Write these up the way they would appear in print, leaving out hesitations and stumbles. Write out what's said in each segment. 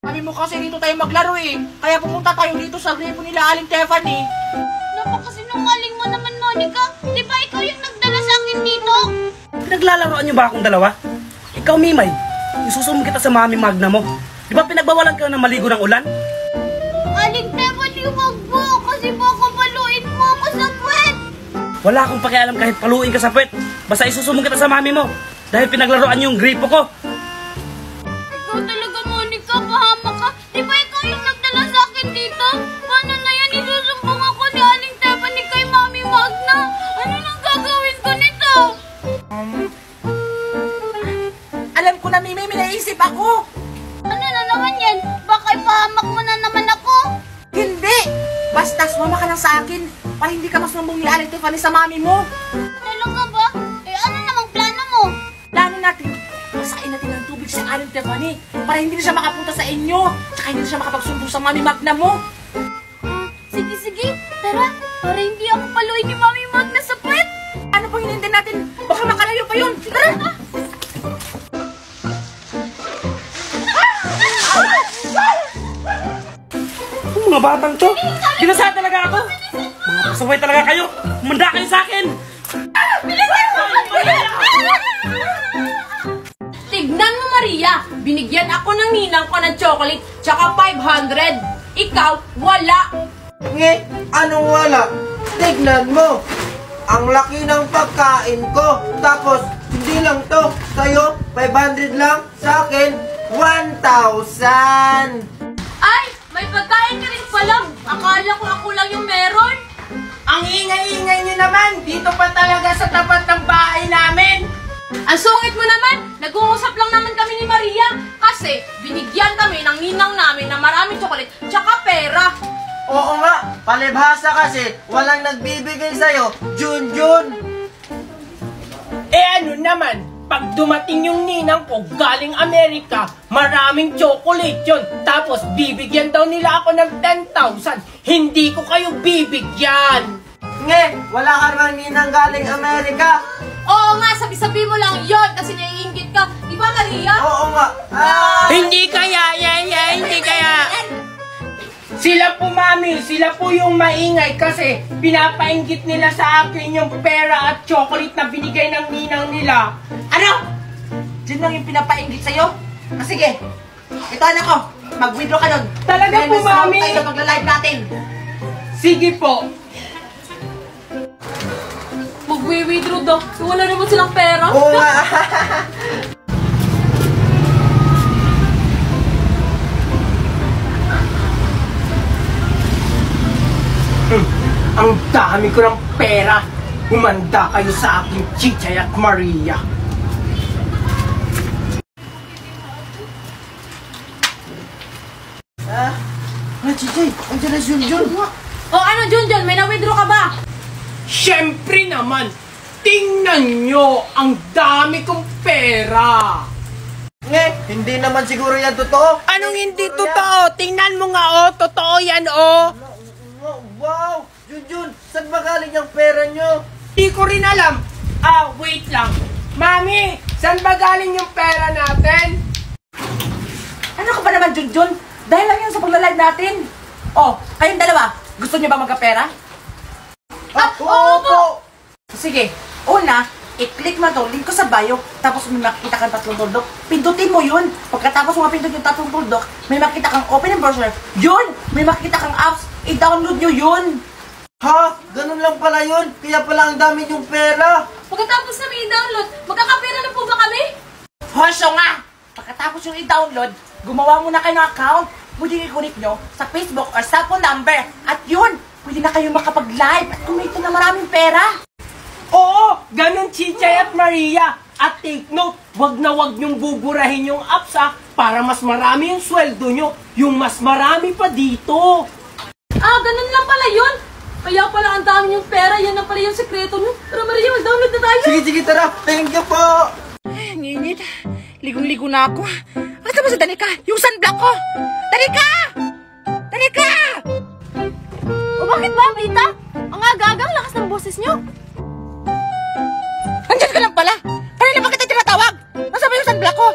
Sabi mo kasi dito tayo maglaro eh. Kaya pumunta tayo dito sa gripo nila Aling Tiffany. Napakasinungaling mo naman, Monica. Di ba ikaw yung nagdala sa akin dito? Pinaglalaroan niyo ba akong dalawa? Ikaw, Mimay, isusumbong kita sa Mami Magna mo. Di ba pinagbawalan ka ng maligo ng ulan? Aling Tiffany, wag mo. Kasi baka paluin mo ako sa puwet. Wala akong pakialam kahit paluin ka sa puwet. Basta isusumbong kita sa Mami mo. Dahil pinaglaruan niyo yung gripo ko. Ikaw talaga, Monica. Pahama ka. Di ba ikaw yung nagdala sa akin dito? Paano na yan? Isusumbong ako ni Aling Tiffany kay Mami Magna. Ano nang gagawin ko nito? Alam ko na, Mimi, may naisip ako. Ano na naman yan? Baka ipahamak mo na naman ako? Hindi! Basta sumama ka lang sa akin para hindi ka masumbong ni Aling Tiffany sa mami mo. Talaga ba? Eh ano namang plano mo? Plano natin, masain natin ng tubig si Aling Tiffany para hindi na siya makapunta sa inyo. Tsaka hindi na siya makapagsumbong sa Mami Magna mo. Sige, sige. Tara, para hindi ako paluin ni Mami Magna sa puwet. Ano pang hinihintay natin? Baka makalayo pa yun. Tara! Mga batang to, ginasa talaga ako. Mga pasaway talaga kayo. Manda kayo sa akin. Tignan mo, Maria. Binigyan ako ng ninang ko ng chocolate tsaka 500. Ikaw, wala. Nge, anong wala? Tignan mo. Ang laki ng pagkain ko. Tapos, hindi lang to. Sa'yo, 500 lang. Sa akin, 1,000. Ay, may pagkain ka rin pala. Akala ko ako lang yung meron. Ang ingay-ingay niyo naman. Dito pa talaga sa tapat ng bahay namin. Ang sungit mo naman. Nag-uusap lang naman kami ni Maria. Kasi binigyan kami ng ninang namin ng maraming chocolate tsaka pera. Oo nga, palibhasa kasi walang nagbibigay sa'yo. Junjun. Eh ano naman, pag dumating yung ninang ko galing Amerika, maraming chocolate yun. Tapos bibigyan daw nila ako ng 10,000. Hindi ko kayo bibigyan. Nge, wala ka naman ninang galing Amerika. Oo nga, sabi-sabi mo lang yon kasi naiingit ka. Di ba, Maria? Oo nga. Hindi kaya, hindi kaya. Sila po, Mami, sila po yung maingay kasi pinapainggit nila sa akin yung pera at chocolate na binigay ng ninang nila. Ano? Diyan lang yung pinapainggit sa'yo? Ah, sige. Ito anak ko. Mag-withdraw ka nun. Talaga po, Mami? Tayo na magla-live natin. Sige po. Mag-withdraw daw. Wala naman silang pera. Oo nga. Ang dami ko ng pera. Humanda kayo sa akin, Chichay at Maria. Chichay, andiyan na Junjun. O ano, Junjun? May na-withdraw ka ba? Siyempre naman, tingnan nyo, ang dami kong pera. Nge, hindi naman siguro yan totoo. Anong hindi totoo? Tingnan mo nga, oh, totoo yan, oh. Wow! Junjun, saan ba galing yung pera nyo? Di ko rin alam. Wait lang. Mami, saan ba galing yung pera natin? Ano ka ba naman, Junjun? Dahil lang yan sa pagla-live natin. Oh, kayong dalawa, gusto niyo ba magkapera? Oo po! Sige, una, i-click mo to, link ko sa bio, tapos may makita kang tatlong tuldok. Pindutin mo yun. Pagkatapos mo mapindot yung tatlong tuldok, may makita kang open and browser. Yun! May makita kang apps. I-download nyo yun. Ha? Ganun lang pala yun? Kaya pala ang dami yung pera. Pagkatapos namin i-download, magkakapera na po ba kami? Hosyo nga! Pagkatapos yung i-download, gumawa muna kayo ng account. Pwede i-connect nyo sa Facebook or cellphone number. At yun, pwede na kayo makapag-live at kumita na maraming pera. Oo, ganun Chichay at Maria. At take note, wag na wag nyong buburahin yung apps para mas marami yung sweldo nyo. Yung mas marami pa dito. Ganun lang pala yun. Kaya pala ang dami yung pera, yan na pala yung sekreto nyo. Pero Maria, mag-download na tayo. Sige, sige, tara. Thank you po. Ay, ang init. Ligong-ligo na ako. Asa ba si Danica? Yung sunblock ko! Danica! Danica! O bakit ba, Vita? Ang aga-aga, lakas ng boses nyo. Andyan ka lang pala! Kanina ba kita tinatawag? Nasaan ba yung sunblock ko?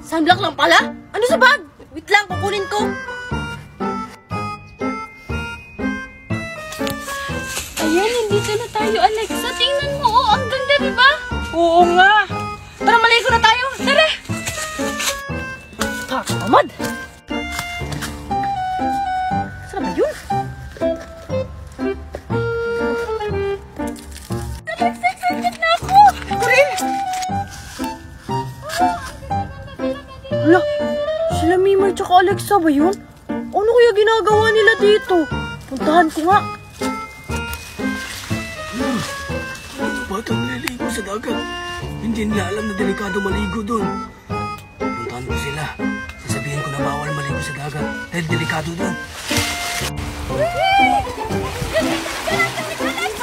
Sunblock lang pala? Ano sa bag? Wait na tayo, Alexa. Tingnan mo, oh, ang ganda, di ba? Oo nga. Tara, maligo na tayo. Tara. Tamad! Saan ba yun? Alexa, excited na ako! Ako rin! Hala, sila Mimay tsaka Alexa ba yun? Ano kaya ginagawa nila dito? Puntahan ko nga. Batang naliligo sa dagat. Hindi nila alam na delikado maligo doon. Puntahan ko sila. Sasabihin ko na bawal maligo sa dagat dahil delikado doon.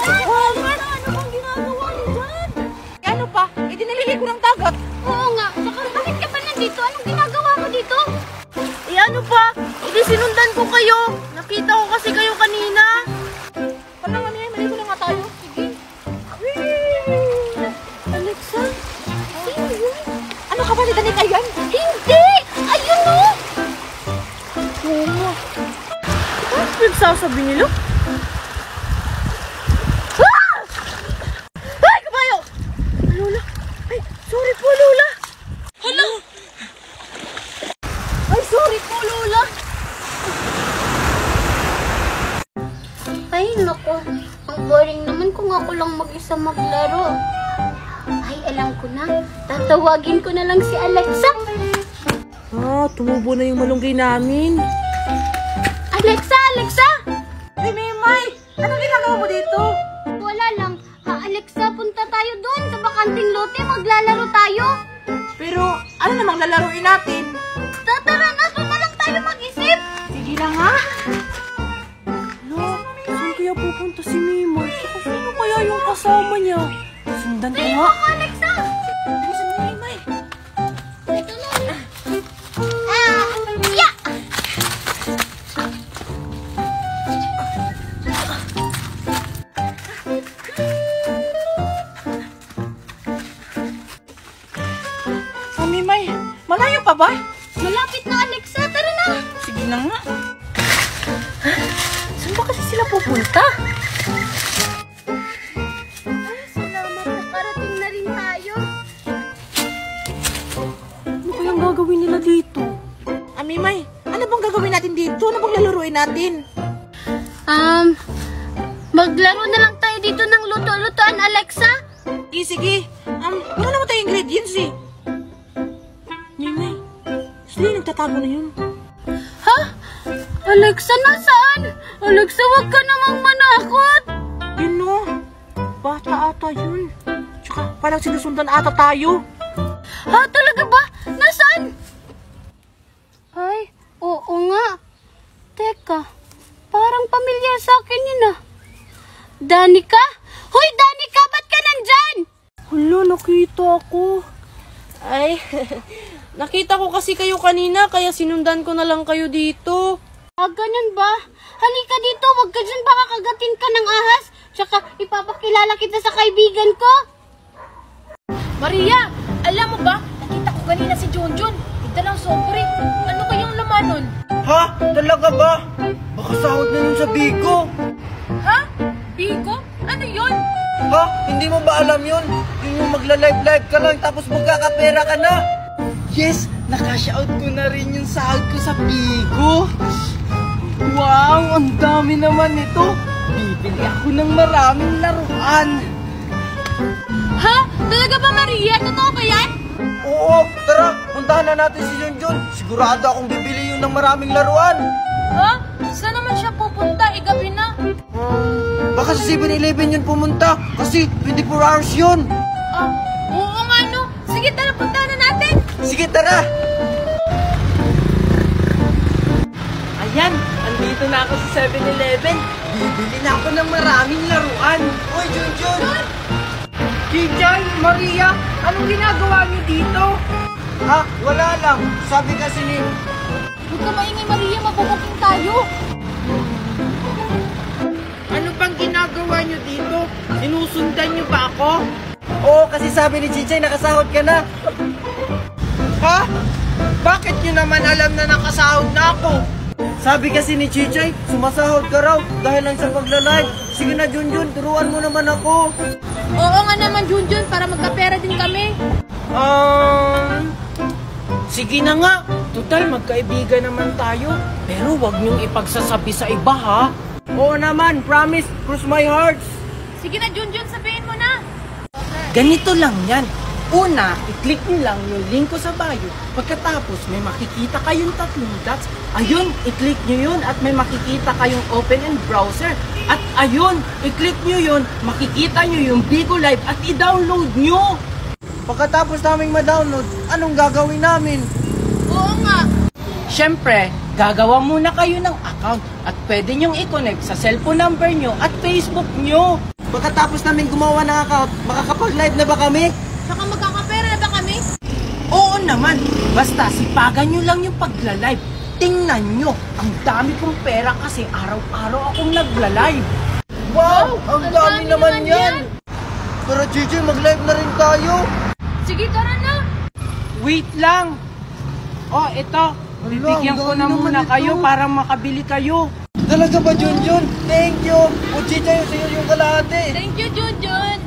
Ano bang ginagawa niyo dyan? Ano pa? Hindi naliligo ng dagat. Oo nga. Saka bakit ka pa nandito? Anong ginagawa mo dito? Ano pa? Hindi sinundan ko kayo. Nakita ko kasi kayo kanina. Parang kami, maligo na nga tayo. Sige. Alexa? Sino yun? Ano ka ba ni Danica yan? Hindi! Ayun o! Oo nga. Ano pinagsasabi nila? Ah! Ay, kabayo! Lola! Ay, sorry po, Lola! Hala! Ay, sorry po, Lola! Ay, nako. Ang boring naman kung ako lang mag-isa maglaro. Ay, alam ko na. Tatawagin ko na lang si Alexa. Ah, tumubo na yung malunggay namin. Alexa! Alexa! Hey, Mimay! Anong ginagawa mo dito? Wala lang. Alexa, punta tayo doon sa bakanting lote. Maglalaro tayo. Pero, ano namang lalaruin natin? Tara na, doon na lang tayo mag-isip. Sige na nga. Lo, saan kaya pupunta si Mimay? Saka sino kaya yung kasama niya? Sundan ko nga. Alexa! Bilisan mo, Mimay. Ito na. Yeah! Ah, Mimay, malayo pa ba? Malapit na, Alexa. Tara na. Sige na nga. Saan ba kasi sila pupunta? Ay, salamat. Nakarating na rin tayo. Ano kayang gagawin nila dito? Ah, Mimay, ano bang gagawin natin dito? Ano bang lalaruin natin? Maglaro na lang tayo dito ng luto-lutoan, Alexa. Sige. Wala naman tayong ingredients eh. Mimay, sila nagtatago na yun. Ha? Alexa, nasaan? Alexa, wag ka namang manakot. Yun no, bata ata yun. Tsaka parang sinusundan ata tayo. Ha? Talaga ba? Nasaan? Ay, oo nga. Teka, parang pamilyar sa akin yun ah. Danica? Hoy, Danica, ba't ka nandyan? Hala, nakita ako. Ay, nakita ko kasi kayo kanina, kaya sinundan ko na lang kayo dito. Ah, ganun ba? Halika dito, wag ka dyan, baka kagatin ka ng ahas. Tsaka ipapakilala kita sa kaibigan ko. Maria, alam mo ba? Nakita ko kanina si Junjun. Dalang sobre. Ano kayang laman nun? Ha? Talaga ba? Baka sahod na yun sa Bigo. Ha? Bigo? Ano yun? Ha? Hindi mo ba alam yun? Yun yung magla-live-live ka lang tapos magkakapera ka na. Yes! Nakashout ko na rin yung sahod ko sa Bigo. Wow! Ang dami naman nito. Bibili ako ng maraming laruan. Ha? Talaga ba, Maria? Totoo ba yan? Oo! Tara! Puntahan na natin si Junjun. Sigurado akong bibili yun ng maraming laruan. Ha? Saan naman siya pupunta? Gabi na. Baka sa 7-Eleven yun pumunta kasi 24 hours yun. Ah, oo nga no. Sige, tara, puntahan na natin. Sige, tara! Ayan, andito na ako sa 7-Eleven. Bibili na ako ng maraming laruan. Hoy, Junjun! Jinjay, Maria, anong ginagawa niyo dito? Ha? Wala lang. Sabi kasi ni... Huwag ka maingay, Maria, mabubuking tayo. Ano bang ginagawa niyo dito? Sinusundan niyo ba ako? Oo, kasi sabi ni Jinjay nakasahod ka na. Ha? Bakit niyo naman alam na nakasahod na ako? Sabi kasi ni Jinjay, sumasahod ka raw dahil lang sa pagla-live. Sige na, Junjun, turuan mo naman ako. Oo nga naman, Junjun, para magkapera din kami. Sige na nga. Total, magkaibigan naman tayo. Pero wag niyong ipagsasabi sa iba, ha? Oo naman, promise, cross my heart. Sige na, Junjun, sabihin mo na. Ganito lang yan. Una, i-click niyo lang yung link ko sa bio. Pagkatapos, may makikita kayong 3 dots. Ayun, i-click niyo yun at may makikita kayong open in browser. At ayun, i-click niyo yun, makikita niyo yung Bigo Live at i-download niyo. Pagkatapos naming ma-download, anong gagawin namin? Oo nga. Siyempre, gagawa muna kayo ng account at pwede niyong i-connect sa cellphone number niyo at Facebook niyo. Pagkatapos namin gumawa ng account, makakapag-live na ba kami? Saka magkakapera na ba kami? Oo naman, basta sipagan nyo lang yung pagla-live. Tingnan nyo, ang dami kong pera kasi araw-araw akong nagla-live. Wow, ang dami naman yan. Pero Gigi, mag-live na rin tayo. Sige, tara na. Wait lang. Oh, ito. Bibigyan ko na dami muna naman kayo ito. para makabili kayo. Talaga ba, Junjun? Thank you. O Gigi, sa'yo yung kalahati. Thank you, Junjun.